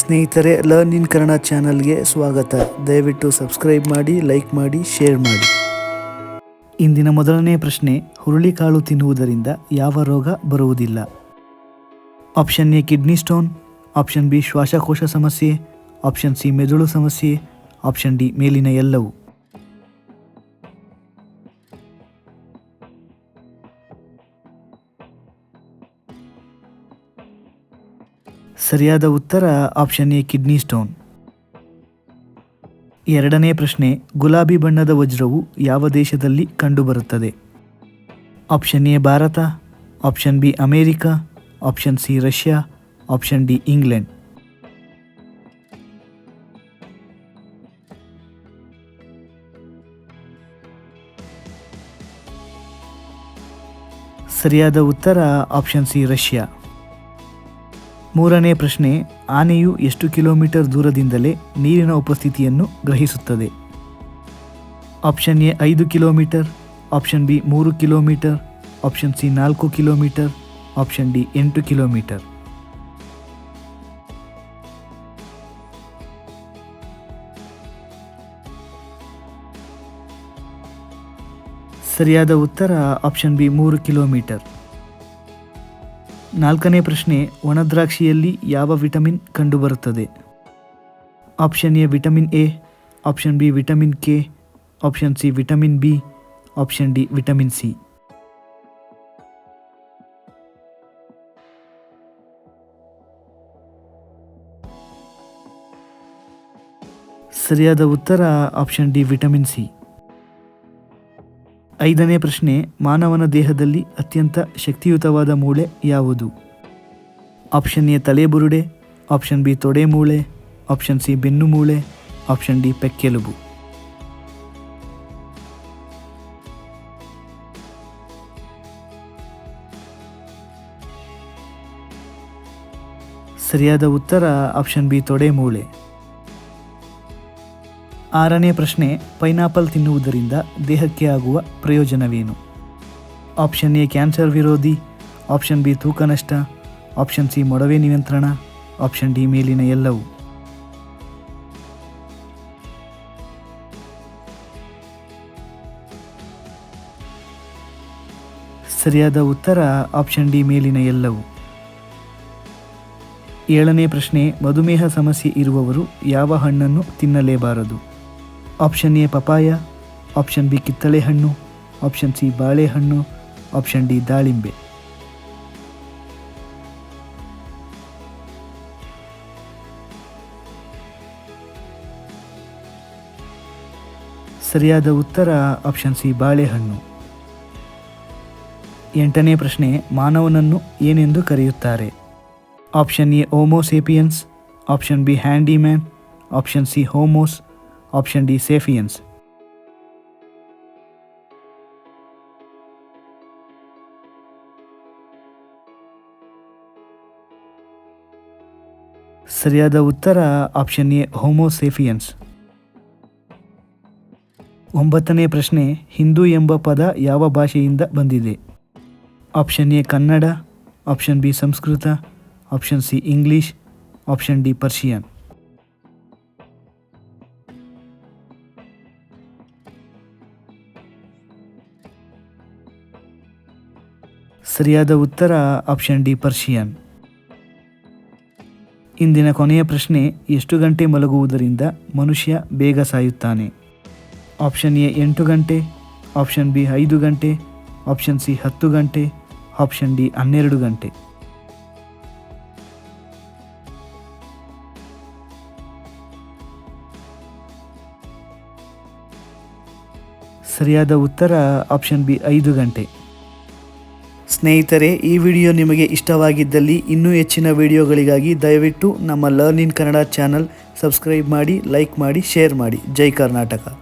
ಸ್ನೇಹಿತರೆ, learn in Kannada ಚಾನಲ್ಗೆ ಸ್ವಾಗತ. ದಯವಿಟ್ಟು ಸಬ್ಸ್ಕ್ರೈಬ್ ಮಾಡಿ, ಲೈಕ್ ಮಾಡಿ, ಶೇರ್ ಮಾಡಿ. ಇಂದಿನ ಮೊದಲನೇ ಪ್ರಶ್ನೆ, ಹುರುಳಿಕಾಳು ತಿನ್ನುವುದರಿಂದ ಯಾವ ರೋಗ ಬರುವುದಿಲ್ಲ? Option A kidney stone, option B ಶ್ವಾಸಕೋಶ ಸಮಸ್ಯೆ, ಆಪ್ಷನ್ ಸಿ ಮೆದುಳು ಸಮಸ್ಯೆ, ಆಪ್ಷನ್ ಡಿ ಮೇಲಿನ ಎಲ್ಲವೂ. ಸರಿಯಾದ ಉತ್ತರ ಆಪ್ಷನ್ ಎ ಕಿಡ್ನಿ ಸ್ಟೋನ್. ಎರಡನೇ ಪ್ರಶ್ನೆ, ಗುಲಾಬಿ ಬಣ್ಣದ ವಜ್ರವು ಯಾವ ದೇಶದಲ್ಲಿ ಕಂಡುಬರುತ್ತದೆ? Option A Bharat, option B America, option C Russia, option D England. ಸರಿಯಾದ ಉತ್ತರ ಆಪ್ಷನ್ ಸಿ ರಷ್ಯಾ. ಮೂರನೇ ಪ್ರಶ್ನೆ, ಆನೆಯು ಎಷ್ಟು ಕಿಲೋಮೀಟರ್ ದೂರದಿಂದಲೇ ನೀರಿನ ಉಪಸ್ಥಿತಿಯನ್ನು ಗ್ರಹಿಸುತ್ತದೆ? Option A 5 kilometre, option B 3 kilometre, option C 4 kilometre, option D 8 kilometre. ಸರಿಯಾದ ಉತ್ತರ ಆಪ್ಷನ್ ಬಿ 3 ಕಿಲೋಮೀಟರ್. ನಾಲ್ಕನೇ ಪ್ರಶ್ನೆ, ಒಣದ್ರಾಕ್ಷಿಯಲ್ಲಿ ಯಾವ ವಿಟಮಿನ್ ಕಂಡುಬರುತ್ತದೆ? Option A vitamin A, option B vitamin K, option C vitamin B, option D vitamin C. ಸರಿಯಾದ ಉತ್ತರ option D vitamin C. ಐದನೇ ಪ್ರಶ್ನೆ, ಮಾನವನ ದೇಹದಲ್ಲಿ ಅತ್ಯಂತ ಶಕ್ತಿಯುತವಾದ ಮೂಳೆ ಯಾವುದು? ಆಪ್ಷನ್ ಎ ತಲೆಬುರುಡೆ, ಆಪ್ಷನ್ ಬಿ ತೊಡೆ ಮೂಳೆ, ಆಪ್ಷನ್ ಸಿ ಬೆನ್ನು ಮೂಳೆ, ಆಪ್ಷನ್ ಡಿ ಪೆಕ್ಕೆಲುಬು. ಸರಿಯಾದ ಉತ್ತರ ಆಪ್ಷನ್ ಬಿ ತೊಡೆ ಮೂಳೆ. ಆರನೇ ಪ್ರಶ್ನೆ, ಪೈನಾಪಲ್ ತಿನ್ನುವುದರಿಂದ ದೇಹಕ್ಕೆ ಆಗುವ ಪ್ರಯೋಜನವೇನು? ಆಪ್ಷನ್ ಎ ಕ್ಯಾನ್ಸರ್ ವಿರೋಧಿ, ಆಪ್ಷನ್ ಬಿ ತೂಕ ನಷ್ಟ, ಆಪ್ಷನ್ ಸಿ ಮೊಡವೆ ನಿಯಂತ್ರಣ, ಆಪ್ಷನ್ ಡಿ ಮೇಲಿನ ಎಲ್ಲವೂ. ಸರಿಯಾದ ಉತ್ತರ ಆಪ್ಷನ್ ಡಿ ಮೇಲಿನ ಎಲ್ಲವೂ. ಏಳನೇ ಪ್ರಶ್ನೆ, ಮಧುಮೇಹ ಸಮಸ್ಯೆ ಇರುವವರು ಯಾವ ಹಣ್ಣನ್ನು ತಿನ್ನಲೇಬಾರದು? Option A papaya, option B ಕಿತ್ತಳೆ ಹಣ್ಣು, ಆಪ್ಷನ್ ಸಿ ಬಾಳೆಹಣ್ಣು, ಆಪ್ಷನ್ ಡಿ ದಾಳಿಂಬೆ. ಸರಿಯಾದ ಉತ್ತರ ಆಪ್ಷನ್ ಸಿ ಬಾಳೆಹಣ್ಣು. ಎಂಟನೇ ಪ್ರಶ್ನೆ, ಮಾನವನನ್ನು ಏನೆಂದು ಕರೆಯುತ್ತಾರೆ? Option A homo sapiens, option B handyman, option C homos, option D sapiens. ಸರಿಯಾದ ಉತ್ತರ ಆಪ್ಷನ್ ಎ ಹೋಮೋಸೇಫಿಯನ್ಸ್. ಒಂಬತ್ತನೇ ಪ್ರಶ್ನೆ, ಹಿಂದೂ ಎಂಬ ಪದ ಯಾವ ಭಾಷೆಯಿಂದ ಬಂದಿದೆ? Option A Kannada, option B Sanskrit, option C English, option D Persian. ಸರಿಯಾದ ಉತ್ತರ ಆಪ್ಷನ್ ಡಿ ಪರ್ಷಿಯನ್. ಇಂದಿನ ಕೊನೆಯ ಪ್ರಶ್ನೆ, ಎಷ್ಟು ಗಂಟೆ ಮಲಗುವುದರಿಂದ ಮನುಷ್ಯ ಬೇಗ ಸಾಯುತ್ತಾನೆ? ಆಪ್ಷನ್ ಎ 8 ಗಂಟೆ, ಆಪ್ಷನ್ ಬಿ 5 ಗಂಟೆ, ಆಪ್ಷನ್ ಸಿ 10 ಗಂಟೆ, ಆಪ್ಷನ್ ಡಿ 12 ಗಂಟೆ. ಸರಿಯಾದ ಉತ್ತರ ಆಪ್ಷನ್ ಬಿ 5 ಗಂಟೆ. ಸ್ನೇಹಿತರೆ, ಈ ವಿಡಿಯೋ ನಿಮಗೆ ಇಷ್ಟವಾಗಿದ್ದಲ್ಲಿ ಇನ್ನೂ ಹೆಚ್ಚಿನ ವಿಡಿಯೋಗಳಿಗಾಗಿ ದಯವಿಟ್ಟು ನಮ್ಮ learn in Kannada channel subscribe ಮಾಡಿ, ಲೈಕ್ ಮಾಡಿ, ಶೇರ್ ಮಾಡಿ. ಜೈ ಕರ್ನಾಟಕ.